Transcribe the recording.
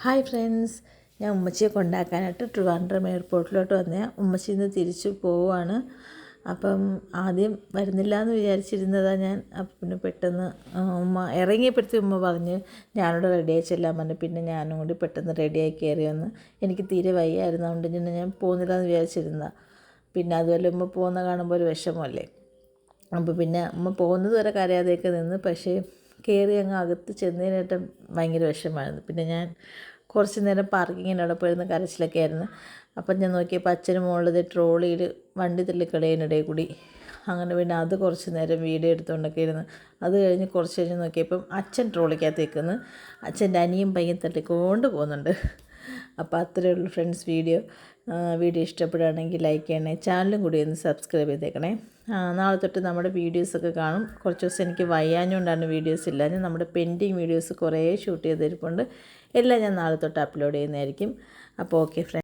Hi friends, ഞാൻ ഉമ്മച്ചിയെ കൊണ്ടാക്കാനായിട്ട് ട്രിവാൻഡ്രം എയർപോർട്ടിലോട്ട് വന്നേ. ഉമ്മച്ചിയിൽ നിന്ന് തിരിച്ചു പോവുകയാണ്. അപ്പം ആദ്യം വരുന്നില്ല എന്ന് വിചാരിച്ചിരുന്നതാണ് ഞാൻ. അപ്പം പിന്നെ പെട്ടെന്ന് ഉമ്മ ഇറങ്ങിയപ്പോഴത്തേക്കും ഉമ്മ പറഞ്ഞ് ഞാനിവിടെ റെഡിയായി ചെല്ലാൻ പറഞ്ഞു. പിന്നെ ഞാനും കൂടി പെട്ടെന്ന് റെഡിയായി കയറി വന്ന്. എനിക്ക് തീരെ വയ്യായിരുന്നു, അതുകൊണ്ട് പിന്നെ ഞാൻ പോകുന്നില്ല എന്ന് വിചാരിച്ചിരുന്നതാണ്. പിന്നെ അതുപോലെ ഉമ്മ പോകുന്ന കാണുമ്പോൾ ഒരു വിഷമമല്ലേ. അപ്പോൾ പിന്നെ ഉമ്മ പോകുന്നത് വരെ കരയാതെയൊക്കെ നിന്ന്, പക്ഷേ കയറി അങ്ങ് അകത്ത് ചെന്നതിനായിട്ട് ഭയങ്കര വിഷമമായിരുന്നു. പിന്നെ ഞാൻ കുറച്ച് നേരം പാർക്കിങ്ങിനവിടെ പോയിരുന്ന കരച്ചിലൊക്കെ ആയിരുന്നു. അപ്പം ഞാൻ നോക്കിയപ്പോൾ അച്ഛന് മുകളിൽ ട്രോളിയിൽ വണ്ടി തള്ളിക്കളയുന്നിടയിൽ കൂടി. അങ്ങനെ പിന്നെ അത് കുറച്ച് നേരം വീഡിയോ എടുത്തുകൊണ്ടൊക്കെ ഇരുന്ന്. അത് കഴിഞ്ഞ് കുറച്ച് കഴിഞ്ഞ് നോക്കിയപ്പം അച്ഛൻ ട്രോളിക്കകത്ത് നിൽക്കുന്നു, അച്ഛൻ്റെ അനിയും പയ്യൻ തട്ടിക്കൊണ്ട് പോകുന്നുണ്ട്. അപ്പോൾ അത്രയേ ഉള്ളൂ ഫ്രണ്ട്സ്. വീഡിയോ ഇഷ്ടപ്പെടുകയാണെങ്കിൽ ലൈക്ക് ചെയ്യണേ, ചാനലും കൂടി ഒന്ന് സബ്സ്ക്രൈബ് ചെയ്തേക്കണേ. നാളെ തൊട്ട് നമ്മുടെ വീഡിയോസൊക്കെ കാണും. കുറച്ച് ദിവസം എനിക്ക് വയ്യാഞ്ഞുകൊണ്ടാണ് വീഡിയോസ് ഇല്ലാഞ്ഞ്. നമ്മുടെ പെൻഡിങ് വീഡിയോസ് കുറേ ഷൂട്ട് ചെയ്തിരിപ്പുണ്ട്. എല്ലാം ഞാൻ നാളെ തൊട്ട് അപ്ലോഡ് ചെയ്യുന്നതായിരിക്കും. അപ്പോൾ ഓക്കെ ഫ്രണ്ട്സ്.